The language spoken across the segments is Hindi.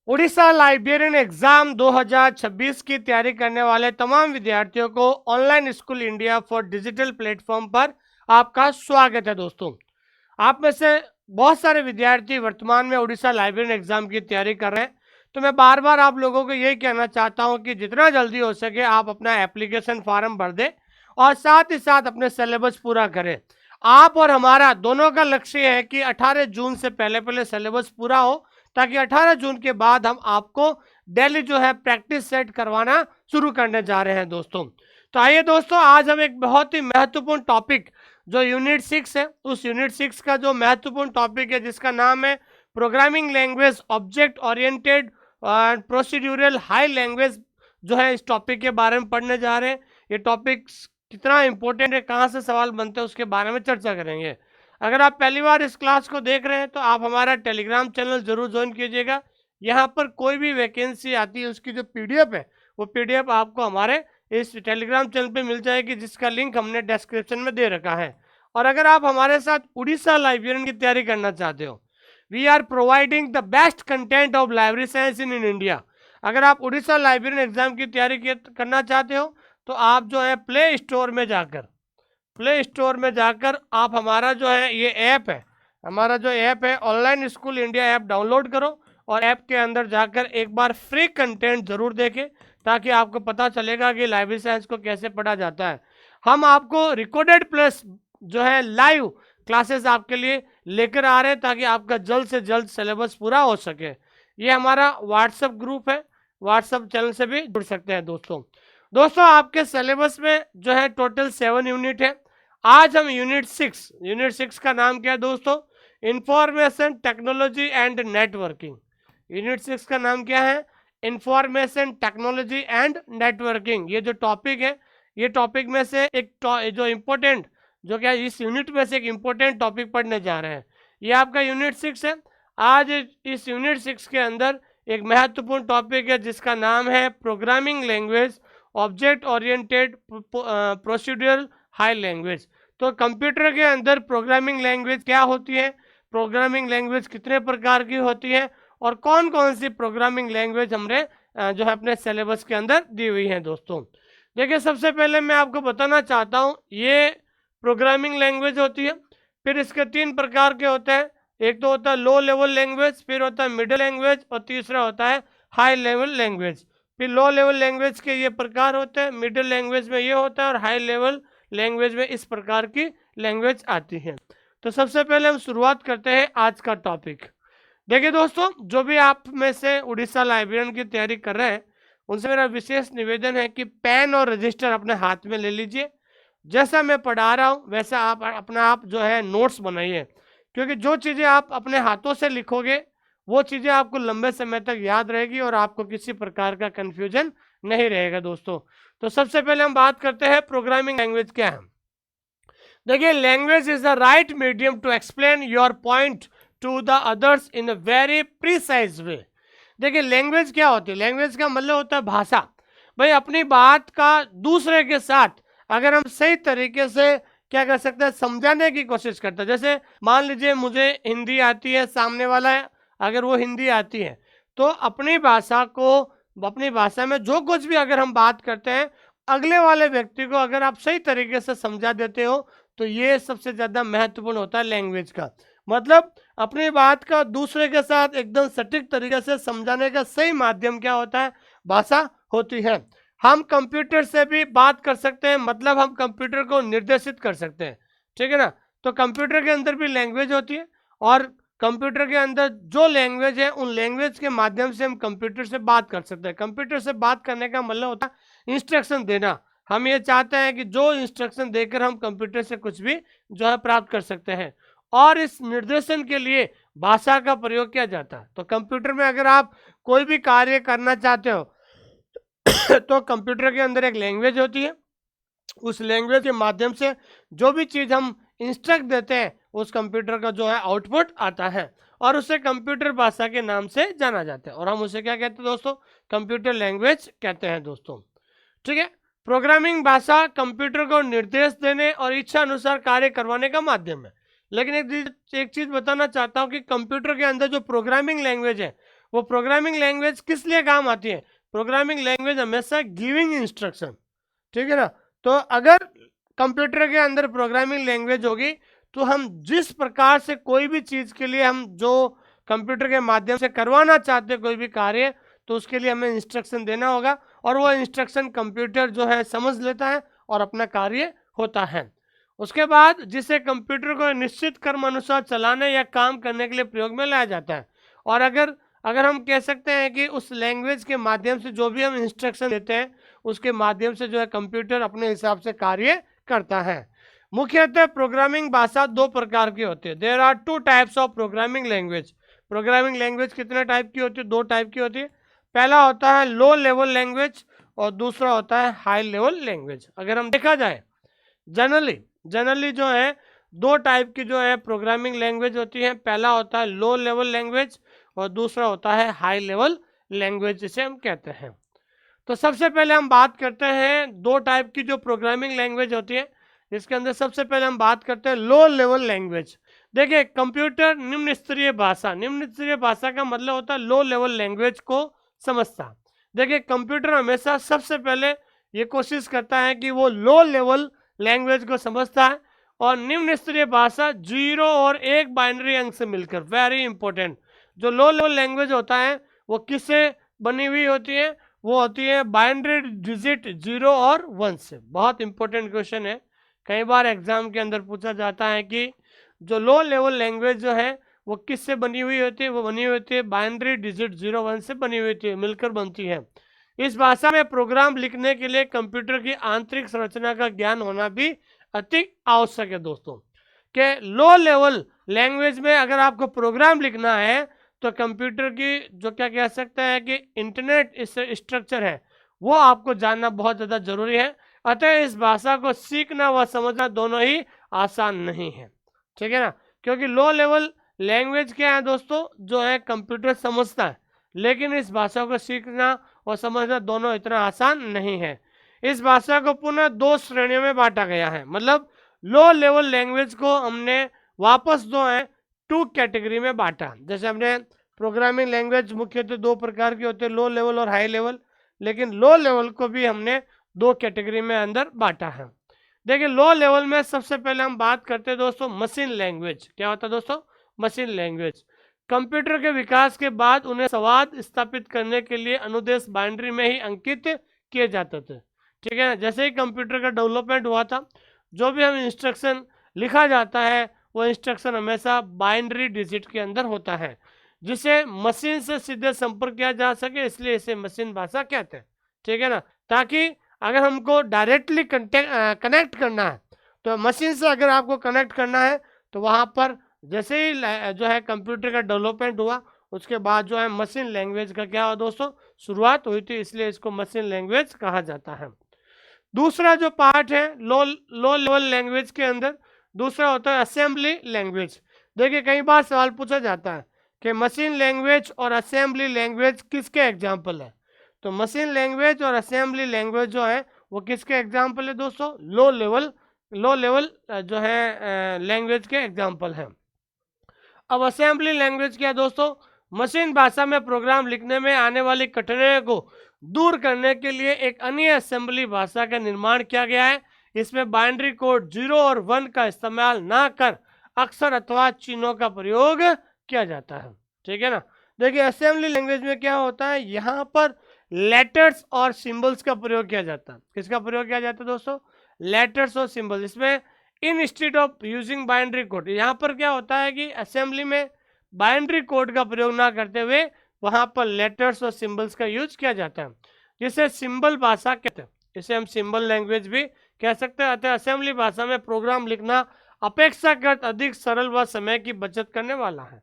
उड़ीसा लाइब्रेरियन एग्जाम 2026 की तैयारी करने वाले तमाम विद्यार्थियों को online school India for digital platform पर आपका स्वागत है। दोस्तों, आप में से बहुत सारे विद्यार्थी वर्तमान में उड़ीसा लाइब्रेरियन एग्जाम की तैयारी कर रहे हैं। तो मैं बार बार आप लोगों को यही कहना चाहता हूं कि जितना जल्दी हो सके आप अपना एप्लीकेशन फॉर्म भर दें और साथ ही साथ अपने सिलेबस पूरा करें। आप और हमारा दोनों का लक्ष्य है कि 18 जून से पहले पहले सिलेबस पूरा हो, ताकि 18 जून के बाद हम आपको डेली जो है प्रैक्टिस सेट करवाना शुरू करने जा रहे हैं। दोस्तों, तो आइए दोस्तों, आज हम एक बहुत ही महत्वपूर्ण टॉपिक जो यूनिट 6 है, उस यूनिट 6 का जो महत्वपूर्ण टॉपिक है जिसका नाम है programming language object oriented procedural high language, जो है इस टॉपिक के बारे में पढ़ने जा रहे हैं। ये टॉपिक कितना इंपॉर्टेंट है, कहाँ से सवाल बनते हैं, उसके बारे में चर्चा करेंगे। अगर आप पहली बार इस क्लास को देख रहे हैं तो आप हमारा टेलीग्राम चैनल जरूर ज्वाइन कीजिएगा। यहाँ पर कोई भी वैकेंसी आती है उसकी जो पीडीएफ है वो पीडीएफ आपको हमारे इस टेलीग्राम चैनल पे मिल जाएगी, जिसका लिंक हमने डिस्क्रिप्शन में दे रखा है। और अगर आप हमारे साथ उड़ीसा लाइब्रेरियन की तैयारी करना चाहते हो, we are providing the best content of library science in India. अगर आप उड़ीसा लाइब्रेरियन एग्जाम की तैयारी करना चाहते हो तो आप जो है प्ले स्टोर में जाकर आप हमारा जो है ये ऐप है, हमारा जो ऐप है online school India app download करो और ऐप के अंदर जाकर एक बार फ्री कंटेंट जरूर देखें, ताकि आपको पता चलेगा कि लाइब्रेरी साइंस को कैसे पढ़ा जाता है। हम आपको रिकॉर्डेड प्लस जो है लाइव क्लासेस आपके लिए लेकर आ रहे हैं, ताकि आपका जल्द से जल्द सिलेबस पूरा हो सके। ये हमारा व्हाट्सएप ग्रुप है, व्हाट्सएप चैनल से भी जुड़ सकते हैं। दोस्तों आपके सिलेबस में जो है टोटल 7 यूनिट है। आज हम यूनिट 6 का नाम क्या है दोस्तों? Information technology and networking. Unit 6 का नाम क्या है? Information technology and networking. ये जो टॉपिक है, ये टॉपिक में से एक जो इम्पोर्टेंट, जो क्या इस यूनिट में से एक इम्पोर्टेंट टॉपिक पढ़ने जा रहे हैं। ये आपका यूनिट 6 है। आज इस यूनिट 6 के अंदर एक महत्वपूर्ण टॉपिक है जिसका नाम है programming language object oriented procedural high language. तो कंप्यूटर के अंदर प्रोग्रामिंग लैंग्वेज क्या होती है, प्रोग्रामिंग लैंग्वेज कितने प्रकार की होती है, और कौन कौन सी प्रोग्रामिंग लैंग्वेज हमने जो है अपने सिलेबस के अंदर दी हुई है। दोस्तों देखिए, सबसे पहले मैं आपको बताना चाहता हूँ, ये प्रोग्रामिंग लैंग्वेज होती है। फिर इसके 3 प्रकार के होते हैं। एक तो होता है लो लेवल लैंग्वेज, फिर होता है मिडिल लैंग्वेज, और तीसरा होता है हाई लेवल लैंग्वेज। फिर लो लेवल लैंग्वेज के ये प्रकार होते हैं, मिडिल लैंग्वेज में ये होता है, और हाई लेवल लैंग्वेज में इस प्रकार की लैंग्वेज आती है। तो सबसे पहले हम शुरुआत करते हैं आज का टॉपिक। देखिए दोस्तों, जो भी आप में से उड़ीसा लाइब्रेरियन की तैयारी कर रहे हैं उनसे मेरा विशेष निवेदन है कि पेन और रजिस्टर अपने हाथ में ले लीजिए। जैसा मैं पढ़ा रहा हूँ वैसा आप अपना आप जो है नोट्स बनाइए, क्योंकि जो चीज़ें आप अपने हाथों से लिखोगे वो चीज़ें आपको लंबे समय तक याद रहेगी और आपको किसी प्रकार का कन्फ्यूजन नहीं रहेगा। दोस्तों, तो सबसे पहले हम बात करते हैं प्रोग्रामिंग लैंग्वेज क्या है। देखिए, language is the right medium to explain your point to the others in a very precise way. देखिए, लैंग्वेज क्या होती है? लैंग्वेज का मतलब होता है भाषा। भाई, अपनी बात का दूसरे के साथ अगर हम सही तरीके से क्या कर सकते हैं, समझाने की कोशिश करते हैं। जैसे मान लीजिए मुझे हिंदी आती है, सामने वाला है अगर वो हिंदी आती है, तो अपनी भाषा को, अपनी भाषा में जो कुछ भी अगर हम बात करते हैं, अगले वाले व्यक्ति को अगर आप सही तरीके से समझा देते हो, तो ये सबसे ज़्यादा महत्वपूर्ण होता है लैंग्वेज का। मतलब अपनी बात का दूसरे के साथ एकदम सटीक तरीके से समझाने का सही माध्यम क्या होता है? भाषा होती है। हम कंप्यूटर से भी बात कर सकते हैं, मतलब हम कंप्यूटर को निर्देशित कर सकते हैं, ठीक है ना। तो कंप्यूटर के अंदर भी लैंग्वेज होती है, और कंप्यूटर के अंदर जो लैंग्वेज है उन लैंग्वेज के माध्यम से हम कंप्यूटर से बात कर सकते हैं। कंप्यूटर से बात करने का मतलब होता है इंस्ट्रक्शन देना। हम ये चाहते हैं कि जो इंस्ट्रक्शन देकर हम कंप्यूटर से कुछ भी जो है प्राप्त कर सकते हैं, और इस निर्देशन के लिए भाषा का प्रयोग किया जाता है। तो कंप्यूटर में अगर आप कोई भी कार्य करना चाहते हो तो कंप्यूटर के अंदर एक लैंग्वेज होती है, उस लैंग्वेज के माध्यम से जो भी चीज़ हम इंस्ट्रक्ट देते हैं उस कंप्यूटर का जो है आउटपुट आता है, और उसे कंप्यूटर भाषा के नाम से जाना जाता है, और हम उसे क्या कहते हैं दोस्तों? कंप्यूटर लैंग्वेज कहते हैं। दोस्तों ठीक है, प्रोग्रामिंग भाषा कंप्यूटर को निर्देश देने और इच्छा अनुसार कार्य करवाने का माध्यम है। लेकिन एक चीज़ बताना चाहता हूँ कि कंप्यूटर के अंदर जो प्रोग्रामिंग लैंग्वेज है वो प्रोग्रामिंग लैंग्वेज किस लिए काम आती है? प्रोग्रामिंग लैंग्वेज हमेशा गिविंग इंस्ट्रक्शन, ठीक है ना। तो अगर कंप्यूटर के अंदर प्रोग्रामिंग लैंग्वेज होगी तो हम जिस प्रकार से कोई भी चीज़ के लिए हम जो कंप्यूटर के माध्यम से करवाना चाहते हैं कोई भी कार्य, तो उसके लिए हमें इंस्ट्रक्शन देना होगा और वो इंस्ट्रक्शन कंप्यूटर जो है समझ लेता है और अपना कार्य होता है। उसके बाद जिसे कंप्यूटर को निश्चित क्रम अनुसार चलाने या काम करने के लिए प्रयोग में लाया जाता है। और अगर अगर हम कह सकते हैं कि उस लैंग्वेज के माध्यम से जो भी हम इंस्ट्रक्शन देते हैं उसके माध्यम से जो है कंप्यूटर अपने हिसाब से कार्य करता है। मुख्यतः प्रोग्रामिंग भाषा दो प्रकार की होती है। There are two types of programming language. Programming language कितने टाइप की होती है? दो टाइप की होती है। पहला होता है लो लेवल लैंग्वेज और दूसरा होता है हाई लेवल लैंग्वेज। अगर हम देखा जाए जनरली जो है दो टाइप की जो है प्रोग्रामिंग लैंग्वेज होती है। पहला होता है लो लेवल लैंग्वेज और दूसरा होता है हाई लेवल लैंग्वेज जिसे हम कहते हैं। तो सबसे पहले हम बात करते हैं दो टाइप की जो प्रोग्रामिंग लैंग्वेज होती है। इसके अंदर सबसे पहले हम बात करते हैं लो लेवल लैंग्वेज। देखिए कंप्यूटर निम्न स्तरीय भाषा का मतलब होता है लो लेवल लैंग्वेज को समझता। देखिए कंप्यूटर हमेशा सबसे पहले ये कोशिश करता है कि वो लो लेवल लैंग्वेज को समझता है और निम्न स्तरीय भाषा 0 और 1 बाइनरी अंक से मिलकर, वेरी इंपॉर्टेंट। जो लो लेवल लैंग्वेज होता है वो किससे बनी हुई होती है? वो होती है बाइनरी डिजिट 0 और 1 से। बहुत इंपॉर्टेंट क्वेश्चन है, कई बार एग्जाम के अंदर पूछा जाता है कि जो लो लेवल लैंग्वेज जो है वो किससे बनी हुई होती है? वो बनी हुई होती है बाइनरी डिजिट 0 1 से बनी हुई होती है, मिलकर बनती है। इस भाषा में प्रोग्राम लिखने के लिए कंप्यूटर की आंतरिक संरचना का ज्ञान होना भी अति आवश्यक है दोस्तों। कि लो लेवल लैंग्वेज में अगर आपको प्रोग्राम लिखना है तो कंप्यूटर की जो क्या कह सकते हैं कि इंटरनेट स्ट्रक्चर है वो आपको जानना बहुत ज़्यादा जरूरी है। अतः इस भाषा को सीखना व समझना दोनों ही आसान नहीं है, ठीक है ना। क्योंकि लो लेवल लैंग्वेज क्या है दोस्तों, जो है कंप्यूटर समझता है, लेकिन इस भाषा को सीखना और समझना दोनों इतना आसान नहीं है। इस भाषा को पुनः दो श्रेणियों में बांटा गया है। मतलब लो लेवल लैंग्वेज को हमने वापस जो है 2 कैटेगरी में बांटा। जैसे हमने प्रोग्रामिंग लैंग्वेज मुख्यतः दो प्रकार की होती है, लो लेवल और हाई लेवल, लेकिन लो लेवल को भी हमने 2 कैटेगरी में अंदर बांटा है। देखिए लो लेवल में सबसे पहले हम बात करते हैं दोस्तों मशीन लैंग्वेज। क्या होता है दोस्तों? Machine language. कंप्यूटर के विकास के बाद उन्हें संवाद स्थापित करने के लिए अनुदेश बाइनरी में ही अंकित किए जाते थे, ठीक है। जैसे ही कंप्यूटर का डेवलपमेंट हुआ था, जो भी हम इंस्ट्रक्शन लिखा जाता है वो इंस्ट्रक्शन हमेशा बाइनरी डिजिट के अंदर होता है, जिसे मशीन से सीधे संपर्क किया जा सके, इसलिए इसे मशीन भाषा कहते हैं, ठीक है ना। ताकि अगर हमको डायरेक्टली कनेक्ट करना है तो मशीन से अगर आपको कनेक्ट करना है तो वहाँ पर जैसे ही जो है कंप्यूटर का डेवलपमेंट हुआ उसके बाद जो है मशीन लैंग्वेज का क्या हुआ दोस्तों, शुरुआत हुई थी, इसलिए इसको मशीन लैंग्वेज कहा जाता है। दूसरा जो पार्ट है लो लेवल लैंग्वेज के अंदर, दूसरा होता है असेंबली लैंग्वेज। देखिए कई बार सवाल पूछा जाता है कि मशीन लैंग्वेज और असेंबली लैंग्वेज किसके एग्जाम्पल है? तो मशीन लैंग्वेज और असेंबली लैंग्वेज जो है वो किसके एग्जाम्पल है दोस्तों? लो लेवल जो है लैंग्वेज के एग्जाम्पल हैं। अब असेंबली लैंग्वेज क्या है दोस्तों? मशीन भाषा में प्रोग्राम लिखने में आने वाली कठिनाइयों को दूर करने के लिए एक अन्य असेंबली भाषा का निर्माण किया गया है। इसमें बाइनरी कोड 0 और 1 का इस्तेमाल ना कर अक्षर अथवा चिन्हों का प्रयोग किया जाता है, ठीक है ना। देखिए असेंबली लैंग्वेज में क्या होता है, यहाँ पर लेटर्स और सिंबल्स का प्रयोग किया जाता है। किसका प्रयोग किया जाता है दोस्तों? लेटर्स और सिंबल। इसमें instead of using binary code, यहाँ पर क्या होता है कि असेंबली में बाइनरी कोड का प्रयोग ना करते हुए वहाँ पर लेटर्स और सिंबल्स का यूज किया जाता है, जिसे सिंबल भाषा कहते हैं। इसे हम सिंबल लैंग्वेज भी कह सकते हैं। अतः असेंबली भाषा में प्रोग्राम लिखना अपेक्षाकृत अधिक सरल व समय की बचत करने वाला है।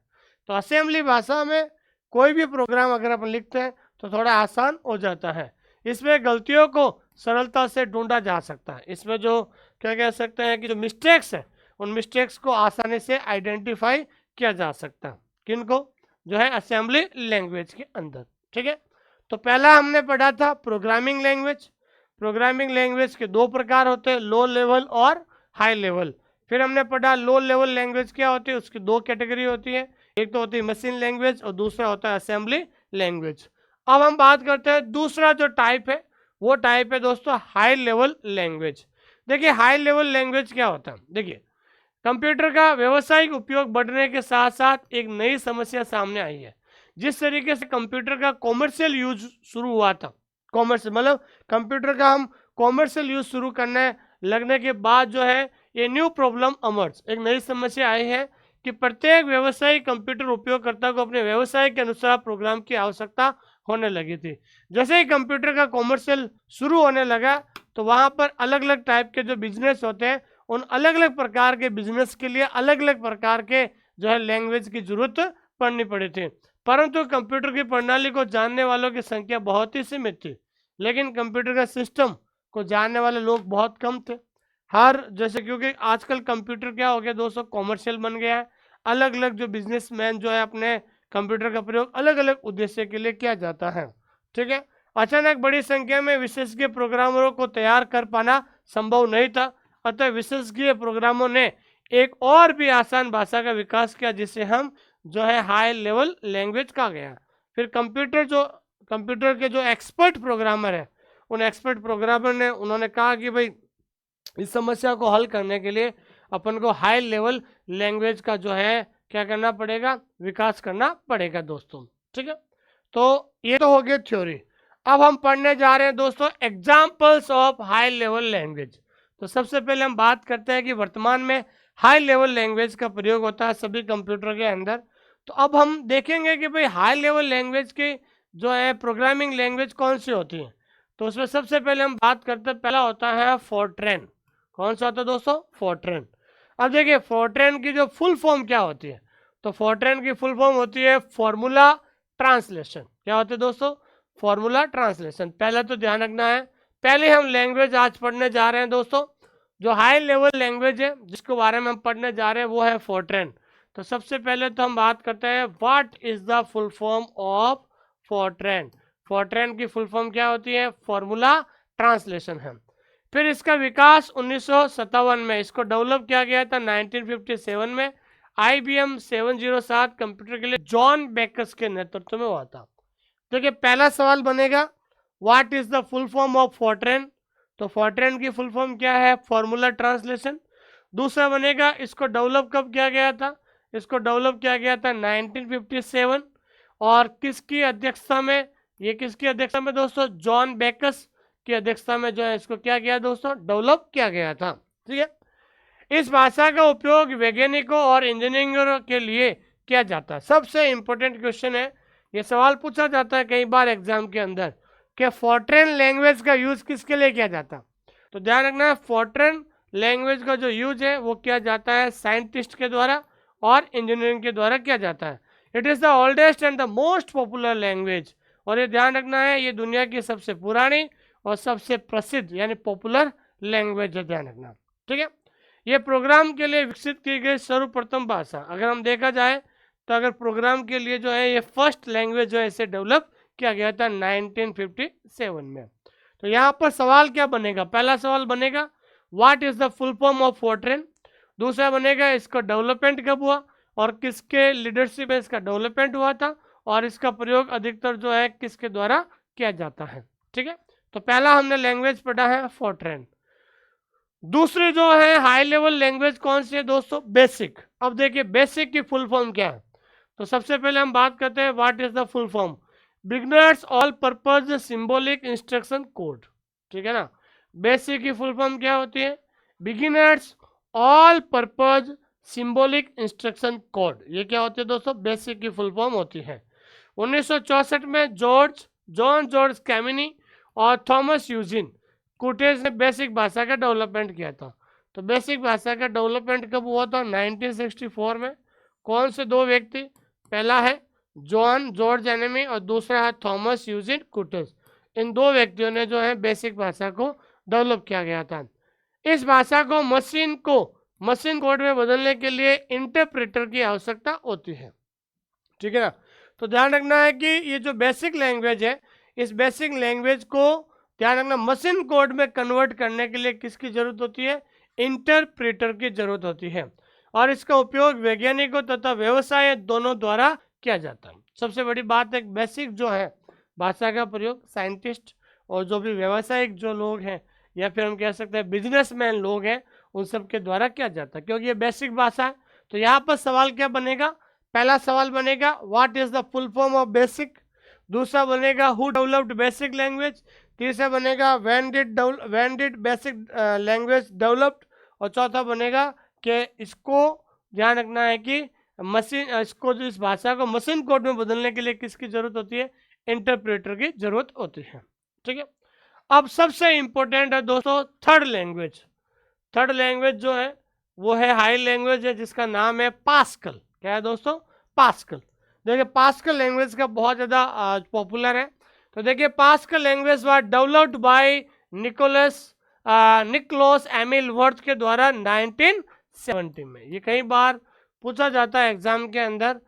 तो असेंबली भाषा में कोई भी प्रोग्राम अगर अपन लिखते हैं तो थोड़ा आसान हो जाता है। इसमें गलतियों को सरलता से ढूंढा जा सकता है। इसमें जो क्या कह सकते हैं कि जो मिस्टेक्स है उन मिस्टेक्स को आसानी से आइडेंटिफाई किया जा सकता है। किनको? जो है असेंबली लैंग्वेज के अंदर, ठीक है। तो पहला हमने पढ़ा था प्रोग्रामिंग लैंग्वेज। प्रोग्रामिंग लैंग्वेज के दो प्रकार होते हैं, लो लेवल और हाई लेवल। फिर हमने पढ़ा लो लेवल लैंग्वेज क्या होती है, उसकी दो कैटेगरी होती है, एक तो होती है मशीन लैंग्वेज और दूसरा होता है असेंबली लैंग्वेज। अब हम बात करते हैं दूसरा जो टाइप है, वो टाइप है दोस्तों हाई लेवल लैंग्वेज। देखिए हाई लेवल लैंग्वेज क्या होता है, देखिए कंप्यूटर का व्यावसायिक उपयोग बढ़ने के साथ साथ एक नई समस्या सामने आई है। जिस तरीके से कंप्यूटर का कॉमर्शियल यूज शुरू हुआ था, कॉमर्शियल मतलब कंप्यूटर का हम कॉमर्शियल यूज शुरू करने लगने के बाद जो है ये न्यू प्रॉब्लम अमर्ज, एक नई समस्या आई है कि प्रत्येक व्यवसायिक कंप्यूटर उपयोगकर्ता को अपने व्यवसाय के अनुसार प्रोग्राम की आवश्यकता होने लगी थी। जैसे ही कंप्यूटर का कॉमर्शियल शुरू होने लगा तो वहाँ पर अलग अलग टाइप के जो बिजनेस होते हैं, उन अलग अलग प्रकार के बिजनेस के लिए अलग अलग प्रकार के जो है लैंग्वेज की जरूरत पड़नी पड़ी थी। परंतु कंप्यूटर की प्रणाली को जानने वालों की संख्या बहुत ही सीमित थी, लेकिन कंप्यूटर का सिस्टम को जानने वाले लोग बहुत कम थे। हर जैसे क्योंकि आजकल कंप्यूटर क्या हो गया दोस्तों, कॉमर्शियल बन गया है। अलग अलग जो बिजनेसमैन जो है अपने कंप्यूटर का प्रयोग अलग अलग उद्देश्य के लिए किया जाता है। ठीक है, अचानक बड़ी संख्या में विशेषज्ञ प्रोग्रामरों को तैयार कर पाना संभव नहीं था, अतः विशेषज्ञ प्रोग्रामों ने एक और भी आसान भाषा का विकास किया जिसे हम जो है हाई लेवल लैंग्वेज कहा गया। फिर कंप्यूटर के जो एक्सपर्ट प्रोग्रामर है, उन एक्सपर्ट प्रोग्रामर ने उन्होंने कहा कि भाई इस समस्या को हल करने के लिए अपन को हाई लेवल लैंग्वेज का जो है क्या करना पड़ेगा, विकास करना पड़ेगा दोस्तों। ठीक है, तो ये तो हो गया थ्योरी। अब हम पढ़ने जा रहे हैं दोस्तों examples of high level language. तो सबसे पहले हम बात करते हैं कि वर्तमान में हाई लेवल लैंग्वेज का प्रयोग होता है सभी कंप्यूटर के अंदर। तो अब हम देखेंगे कि भाई हाई लेवल लैंग्वेज की जो है प्रोग्रामिंग लैंग्वेज कौन सी होती है। तो उसमें सबसे पहले हम बात करते हैं, पहला होता है फोर्ट्रेन। कौन सा होता है दोस्तों, फोर्ट्रेन। अब देखिए फोर्ट्रेन की जो फुल फॉर्म क्या होती है, तो फोर्ट्रेन की फुल फॉर्म होती है फॉर्मूला ट्रांसलेशन। क्या होते हैं दोस्तों, फॉर्मूला ट्रांसलेशन। पहले तो ध्यान रखना है, पहले हम लैंग्वेज आज पढ़ने जा रहे हैं दोस्तों, जो हाई लेवल लैंग्वेज है जिसके बारे में हम पढ़ने जा रहे हैं वो है फोर्ट्रेन। तो सबसे पहले तो हम बात करते हैं what is the full form of Fortran. Fortran की फुल फॉर्म क्या होती है, फॉर्मूला ट्रांसलेशन है। फिर इसका विकास 1957 में इसको डेवलप किया गया था 1957 में IBM 707 कंप्यूटर के लिए जॉन बेकस के नेतृत्व में हुआ था। देखिए पहला सवाल बनेगा what is the full form of Fortran. तो फोर्ट्रेन की फुल फॉर्म क्या है, फॉर्मूला ट्रांसलेशन। दूसरा बनेगा इसको डेवलप कब किया गया था, इसको डेवलप किया गया था 1957 और किसकी अध्यक्षता में, ये किसकी अध्यक्षता में दोस्तों, जॉन बेकस की अध्यक्षता में जो है इसको क्या किया दोस्तों, डेवलप किया गया था। ठीक है, इस भाषा का उपयोग वैज्ञानिकों और इंजीनियरों के लिए किया जाता है। सबसे इंपॉर्टेंट क्वेश्चन है, ये सवाल पूछा जाता है कई बार एग्जाम के अंदर कि फोर्ट्रेन लैंग्वेज का यूज किसके लिए किया जाता है। तो ध्यान रखना है फोर्ट्रेन लैंग्वेज का जो यूज है वो किया जाता है साइंटिस्ट के द्वारा और इंजीनियरिंग के द्वारा किया जाता है। It is the oldest and the most popular language. और ये ध्यान रखना है ये दुनिया की सबसे पुरानी और सबसे प्रसिद्ध यानी पॉपुलर लैंग्वेज है, ध्यान रखना। ठीक है, ये प्रोग्राम के लिए विकसित की गई सर्वप्रथम भाषा। अगर हम देखा जाए तो अगर प्रोग्राम के लिए जो है ये फर्स्ट लैंग्वेज जो है इसे डेवलप किया गया था 1957 में। तो यहाँ पर सवाल क्या बनेगा, पहला सवाल बनेगा what is the full form of Fortran. दूसरा बनेगा इसका डेवलपमेंट कब हुआ और किसके लीडरशिप में इसका डेवलपमेंट हुआ था और इसका प्रयोग अधिकतर जो है किसके द्वारा किया जाता है। ठीक है, तो पहला हमने लैंग्वेज पढ़ा है फोर्ट्रेन। दूसरी जो है हाई लेवल लैंग्वेज कौन सी है दोस्तों, बेसिक। अब देखिए बेसिक की फुल फॉर्म क्या है। तो सबसे पहले हम बात करते हैं what is the full form, beginners all purpose symbolic instruction code. ठीक है ना, बेसिक की फुल फॉर्म क्या होती है, beginners all purpose symbolic instruction code. ये क्या होती है दोस्तों, बेसिक की फुल फॉर्म होती है। 1964 में जॉन जॉर्ज कैमिनी और थॉमस यूजिन कुटेज ने बेसिक भाषा का डेवलपमेंट किया था। तो बेसिक भाषा का डेवलपमेंट कब हुआ था, 1964 में। कौन से दो व्यक्ति, पहला है जॉन जॉर्ज एनेमी और दूसरा है थॉमस यूजिन कुटेज। इन दो व्यक्तियों ने जो है बेसिक भाषा को डेवलप किया गया था। इस भाषा को मशीन कोड में बदलने के लिए इंटरप्रेटर की आवश्यकता होती है। ठीक है ना, तो ध्यान रखना है कि ये जो बेसिक लैंग्वेज है इस बेसिक लैंग्वेज को ध्यान रखना मशीन कोड में कन्वर्ट करने के लिए किसकी जरूरत होती है, इंटरप्रेटर की जरूरत होती है। और इसका उपयोग वैज्ञानिकों तथा व्यवसाय दोनों द्वारा किया जाता है। सबसे बड़ी बात है, बेसिक जो है भाषा का प्रयोग साइंटिस्ट और जो भी व्यावसायिक जो लोग हैं या फिर हम कह सकते हैं बिजनेसमैन लोग हैं उन सब के द्वारा किया जाता है, क्योंकि ये बेसिक भाषा है। तो यहाँ पर सवाल क्या बनेगा, पहला सवाल बनेगा what is the full form of basic, दूसरा बनेगा हु डेवलप्ड बेसिक लैंग्वेज, तीसरा बनेगा when did basic language developed, और चौथा बनेगा कि इसको ध्यान रखना है कि मशीन इसको जो इस भाषा को मशीन कोड में बदलने के लिए किसकी जरूरत होती है, इंटरप्रेटर की जरूरत होती है। ठीक है, अब सबसे इंपॉर्टेंट है दोस्तों थर्ड लैंग्वेज। थर्ड लैंग्वेज जो है वो है हाई लैंग्वेज है जिसका नाम है पास्कल। क्या है दोस्तों, पास्कल। देखिए पास्कल लैंग्वेज का बहुत ज़्यादा पॉपुलर है। तो देखिए Pascal language was developed by Niklaus Emil Wirth के द्वारा 1970 में। ये कई बार पूछा जाता है एग्जाम के अंदर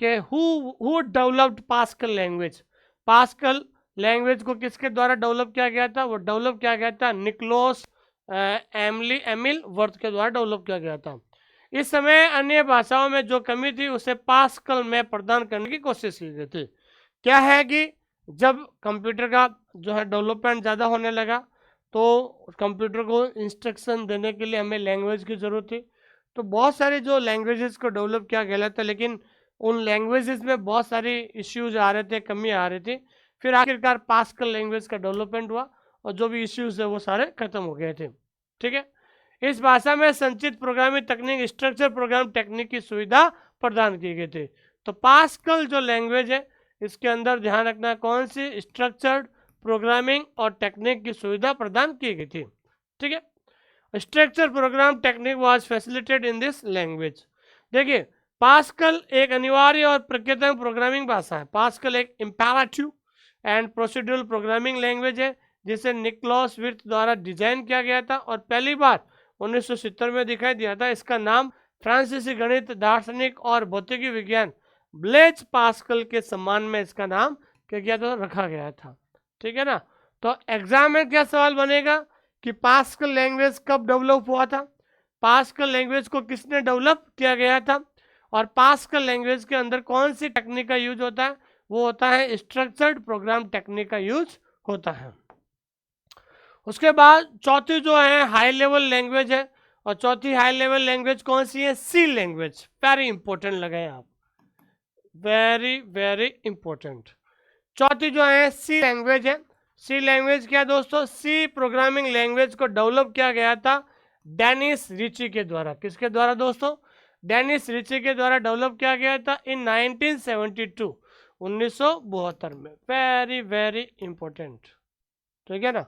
कि who developed pascal language. Pascal language को किसके द्वारा डेवलप किया गया था, वो डेवलप किया गया था निकोलस एमिल वर्थ के द्वारा डेवलप किया गया था। इस समय अन्य भाषाओं में जो कमी थी उसे पास्कल में प्रदान करने की कोशिश की गई थी। क्या है कि जब कंप्यूटर का जो है डेवलपमेंट ज़्यादा होने लगा तो कंप्यूटर को इंस्ट्रक्शन देने के लिए हमें लैंग्वेज की ज़रूरत थी। तो बहुत सारी जो लैंग्वेजेस को डेवलप किया गया था, लेकिन उन लैंग्वेजेस में बहुत सारी इश्यूज आ रहे थे, कमी आ रही थी। फिर आखिरकार पास्कल लैंग्वेज का डेवलपमेंट हुआ और जो भी इश्यूज है वो सारे खत्म हो गए थे। ठीक है, इस भाषा में संचित प्रोग्रामिंग तकनीक स्ट्रक्चर प्रोग्राम टेक्निक की सुविधा प्रदान की गई थी। तो पास्कल जो लैंग्वेज है इसके अंदर ध्यान रखना कौन सी स्ट्रक्चर्ड प्रोग्रामिंग और टेक्निक की सुविधा प्रदान की गई थी। ठीक है, structure program technique was facilitated in this language. देखिए पास्कल एक अनिवार्य और प्रकृतक प्रोग्रामिंग भाषा है। पास्कल एक imperative and procedural programming language है जिसे निकोलस विर्थ द्वारा डिजाइन किया गया था और पहली बार 1970 में दिखाई दिया था। इसका नाम फ्रांसीसी गणित दार्शनिक और भौतिकी विज्ञान ब्लेज पास्कल के सम्मान में इसका नाम क्या किया था, रखा गया था। ठीक है ना, तो एग्जाम में क्या सवाल बनेगा कि पास्कल लैंग्वेज कब डेवलप हुआ था, पास्कल लैंग्वेज को किसने डेवलप किया गया था, और पास्कल लैंग्वेज के अंदर कौन सी टेक्निक का यूज होता है, वो होता है स्ट्रक्चर्ड प्रोग्राम टेक्निक का यूज होता है। उसके बाद चौथी जो है हाई लेवल लैंग्वेज है, और चौथी हाई लेवल लैंग्वेज कौन सी है, सी लैंग्वेज। वेरी इंपॉर्टेंट लगाए आप, वेरी वेरी इंपॉर्टेंट। चौथी जो है सी लैंग्वेज है। सी लैंग्वेज क्या है दोस्तों, सी प्रोग्रामिंग लैंग्वेज को डेवलप किया गया था डेनिस रिची के द्वारा। किसके द्वारा दोस्तों, डेनिस रिची के द्वारा डेवलप किया गया था इन 1972 1972 में। Very very important. ठीक है ना,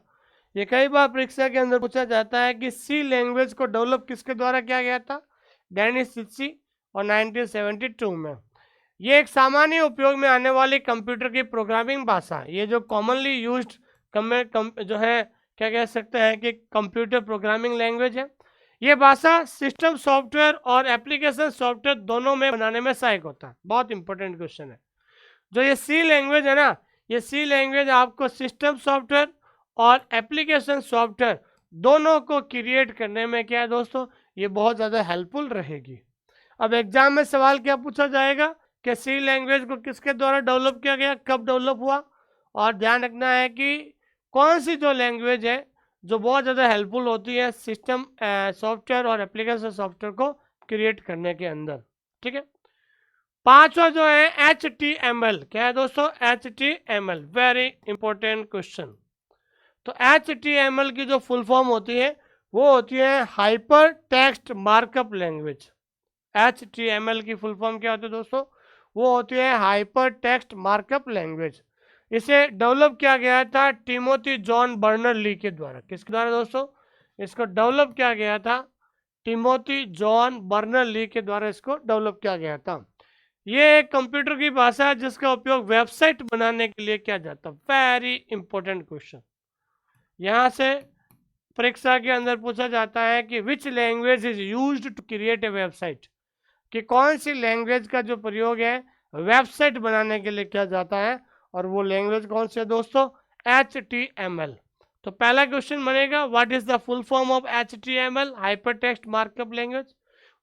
ये कई बार परीक्षा के अंदर पूछा जाता है कि सी लैंग्वेज को डेवलप किसके द्वारा किया गया था, डेनिस रिची और 1972 में। ये एक सामान्य उपयोग में आने वाली कंप्यूटर की प्रोग्रामिंग भाषा है। ये जो कॉमनली यूज्ड जो है क्या कह सकते हैं कि कंप्यूटर प्रोग्रामिंग लैंग्वेज है। ये भाषा सिस्टम सॉफ्टवेयर और एप्लीकेशन सॉफ्टवेयर दोनों में बनाने में सहायक होता है। बहुत इंपॉर्टेंट क्वेश्चन है। जो ये सी लैंग्वेज है ना, ये सी लैंग्वेज आपको सिस्टम सॉफ्टवेयर और एप्लीकेशन सॉफ्टवेयर दोनों को क्रिएट करने में क्या है दोस्तों, ये बहुत ज़्यादा हेल्पफुल रहेगी। अब एग्जाम में सवाल क्या पूछा जाएगा कि सी लैंग्वेज को किसके द्वारा डेवलप किया गया, कब डेवलप हुआ, और ध्यान रखना है कि कौन सी जो लैंग्वेज है जो बहुत ज़्यादा हेल्पफुल होती है सिस्टम सॉफ्टवेयर और एप्लीकेशन सॉफ्टवेयर को क्रिएट करने के अंदर। ठीक है, पांचवा जो है HTML। क्या है दोस्तों, HTML। Very important question. तो HTML की जो फुल फॉर्म होती है वो होती है hyper text markup language. HTML की फुल फॉर्म क्या होती है दोस्तों, वो होती है हाइपर टेक्स्ट मार्कअप लैंग्वेज। इसे डेवलप किया गया था टिमोथी जॉन बर्नर ली के द्वारा। किसके द्वारा दोस्तों, इसको डेवलप किया गया था टिमोथी जॉन बर्नर ली के द्वारा इसको डेवलप किया गया था। ये एक कंप्यूटर की भाषा है जिसका उपयोग वेबसाइट बनाने के लिए किया जाता है। Very important question. यहाँ से परीक्षा के अंदर पूछा जाता है कि which language is used to create a website, कि कौन सी लैंग्वेज का जो प्रयोग है वेबसाइट बनाने के लिए किया जाता है, और वो लैंग्वेज कौन सी है दोस्तों, HTML। तो पहला क्वेश्चन बनेगा what is the full form of HTML, hyper text markup language.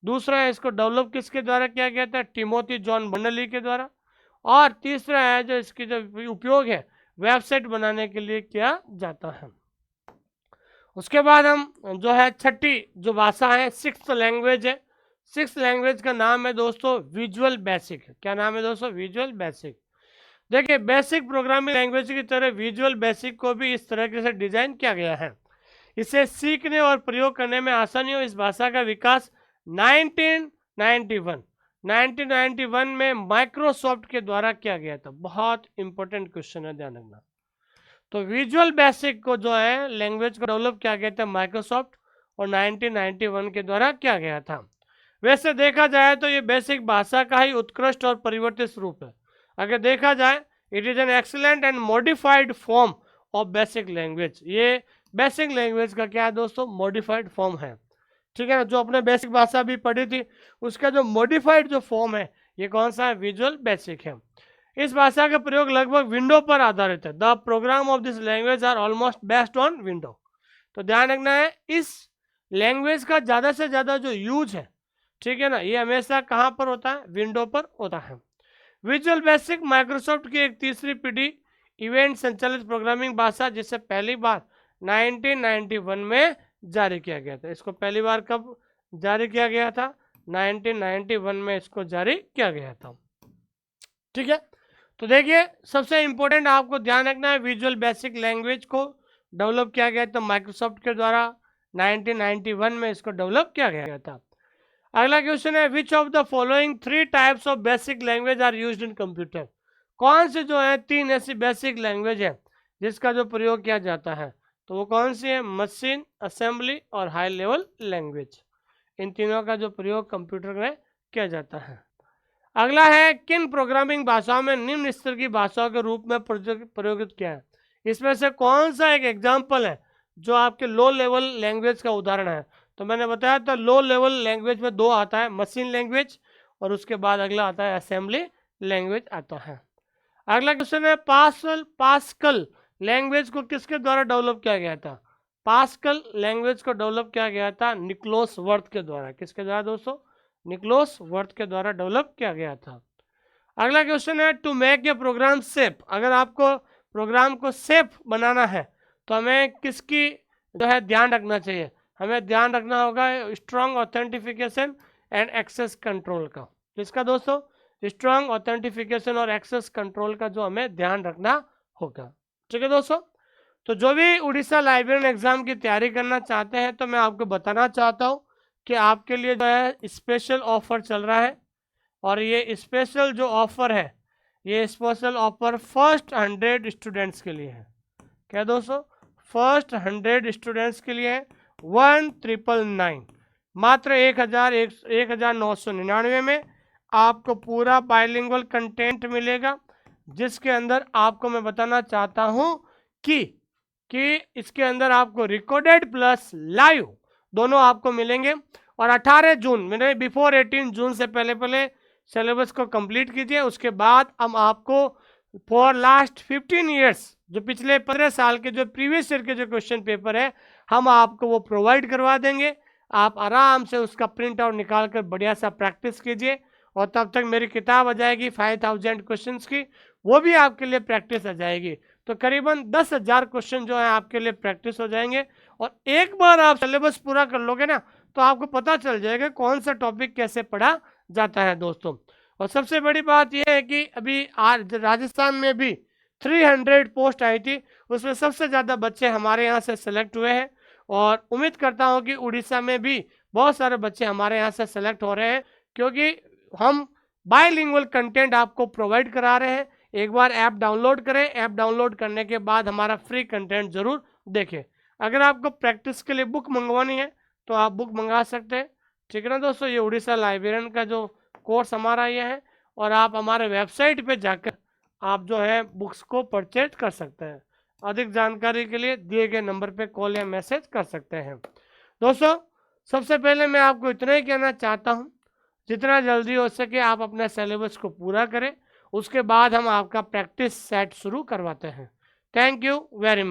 दूसरा है इसको डेवलप किसके द्वारा किया गया था, टिमोथी जॉन बर्नर-ली के द्वारा। और तीसरा है जो इसकी जो उपयोग है वेबसाइट बनाने के लिए किया जाता है। उसके बाद हम जो है छठी जो भाषा है, सिक्स्थ लैंग्वेज है। सिक्स्थ लैंग्वेज का नाम है दोस्तों विजुअल बेसिक। क्या नाम है दोस्तों? Visual basic. देखिए, बेसिक प्रोग्रामिंग लैंग्वेज की तरह विजुअल बेसिक को भी इस तरह से डिजाइन किया गया है, इसे सीखने और प्रयोग करने में आसानी हो। इस भाषा का विकास 1991 में माइक्रोसॉफ्ट के द्वारा किया गया था। बहुत इंपॉर्टेंट क्वेश्चन है, ध्यान रखना। तो विजुअल बेसिक को जो है लैंग्वेज को डेवलप किया गया था माइक्रोसॉफ्ट, और 1991 के द्वारा किया गया था। वैसे देखा जाए तो ये बेसिक भाषा का ही उत्कृष्ट और परिवर्तित रूप है। अगर देखा जाए, it is an excellent and modified form of basic language. ये बेसिक लैंग्वेज का क्या है दोस्तों? मॉडिफाइड फॉर्म है, ठीक है ना। जो अपने बेसिक भाषा भी पढ़ी थी उसका जो मॉडिफाइड जो फॉर्म है, ये कौन सा है? विजुअल बेसिक है। इस भाषा का प्रयोग लगभग विंडो पर आधारित है। The program of this language are almost based on window. तो ध्यान रखना है, इस लैंग्वेज का ज़्यादा से ज़्यादा जो यूज है, ठीक है ना, ये हमेशा कहाँ पर होता है? विंडो पर होता है। विजुअल बेसिक माइक्रोसॉफ्ट की एक तीसरी पीढ़ी इवेंट संचालित प्रोग्रामिंग भाषा, जिसे पहली बार 1991 में जारी किया गया था। इसको पहली बार कब जारी किया गया था? 1991 में इसको जारी किया गया था, ठीक है। तो देखिए, सबसे इंपॉर्टेंट आपको ध्यान रखना है, विजुअल बेसिक लैंग्वेज को डेवलप किया गया था माइक्रोसॉफ्ट के द्वारा। 1991 में इसको डेवलप किया गया था। अगला क्वेश्चन है, which of the following 3 types of basic language are used in computer? कौन से जो है 3 ऐसी बेसिक लैंग्वेज है जिसका जो प्रयोग किया जाता है? तो वो कौन सी है? मशीन, असेंबली और हाई लेवल लैंग्वेज। इन तीनों का जो प्रयोग कंप्यूटर में किया जाता है। अगला है, किन प्रोग्रामिंग भाषाओं में निम्न स्तर की भाषाओं के रूप में प्रयोगित किया है? इसमें से कौन सा एक एग्जाम्पल है जो आपके लो लेवल लैंग्वेज का उदाहरण है? तो मैंने बताया था लो लेवल लैंग्वेज में 2 आता है, मशीन लैंग्वेज और उसके बाद अगला आता है असेंबली लैंग्वेज आता है। अगला क्वेश्चन है, पास्कल लैंग्वेज को किसके द्वारा डेवलप किया गया था? पास्कल लैंग्वेज को डेवलप किया गया था निकोलस वर्थ के द्वारा। किसके द्वारा दोस्तों? निकोलस वर्थ के द्वारा डेवलप किया गया था। अगला क्वेश्चन है, to make a program safe. अगर आपको प्रोग्राम को सेफ बनाना है तो हमें किसकी जो है ध्यान रखना चाहिए? हमें ध्यान रखना होगा strong authentification and access control का। किसका दोस्तों? स्ट्रॉन्ग ऑथेंटिफिकेशन और एक्सेस कंट्रोल का जो हमें ध्यान रखना होगा, ठीक है दोस्तों। तो जो भी उड़ीसा लाइब्रेरियन एग्जाम की तैयारी करना चाहते हैं, तो मैं आपको बताना चाहता हूँ कि आपके लिए जो है स्पेशल ऑफर चल रहा है। और ये स्पेशल जो ऑफर है, ये स्पेशल ऑफर फर्स्ट 100 स्टूडेंट्स के लिए है। क्या दोस्तों? फर्स्ट 100 स्टूडेंट्स के लिए है 1999, मात्र 1999 में आपको पूरा बाइलिंगुअल कंटेंट मिलेगा, जिसके अंदर आपको मैं बताना चाहता हूँ कि इसके अंदर आपको रिकॉर्डेड प्लस लाइव दोनों आपको मिलेंगे। और 18 जून मैंने बिफोर 18 जून से पहले सिलेबस को कंप्लीट कीजिए। उसके बाद हम आपको फॉर लास्ट 15 ईयर्स, जो पिछले 15 साल के जो प्रीवियस ईयर के जो क्वेश्चन पेपर है, हम आपको वो प्रोवाइड करवा देंगे। आप आराम से उसका प्रिंट आउट निकाल कर बढ़िया सा प्रैक्टिस कीजिए। और तब तक मेरी किताब आ जाएगी 5000 क्वेश्चंस की, वो भी आपके लिए प्रैक्टिस आ जाएगी। तो करीबन 10,000 क्वेश्चन जो है आपके लिए प्रैक्टिस हो जाएंगे। और एक बार आप सिलेबस पूरा कर लोगे ना, तो आपको पता चल जाएगा कौन सा टॉपिक कैसे पढ़ा जाता है दोस्तों। और सबसे बड़ी बात यह है कि अभी आज राजस्थान में भी 300 पोस्ट आई थी, उसमें सबसे ज़्यादा बच्चे हमारे यहाँ से सेलेक्ट हुए हैं। और उम्मीद करता हूँ कि उड़ीसा में भी बहुत सारे बच्चे हमारे यहाँ से सेलेक्ट हो रहे हैं, क्योंकि हम बाइलिंगुअल कंटेंट आपको प्रोवाइड करा रहे हैं। एक बार ऐप डाउनलोड करें, ऐप डाउनलोड करने के बाद हमारा फ्री कंटेंट जरूर देखें। अगर आपको प्रैक्टिस के लिए बुक मंगवानी है तो आप बुक मंगा सकते हैं, ठीक है ना दोस्तों। ये उड़ीसा लाइब्रेरियन का जो कोर्स हमारा ये है, और आप हमारे वेबसाइट पे जाकर आप जो है बुक्स को परचेज कर सकते हैं। अधिक जानकारी के लिए दिए गए नंबर पे कॉल या मैसेज कर सकते हैं। दोस्तों, सबसे पहले मैं आपको इतना ही कहना चाहता हूँ, जितना जल्दी हो सके आप अपने सिलेबस को पूरा करें, उसके बाद हम आपका प्रैक्टिस सेट शुरू करवाते हैं। Thank you very much.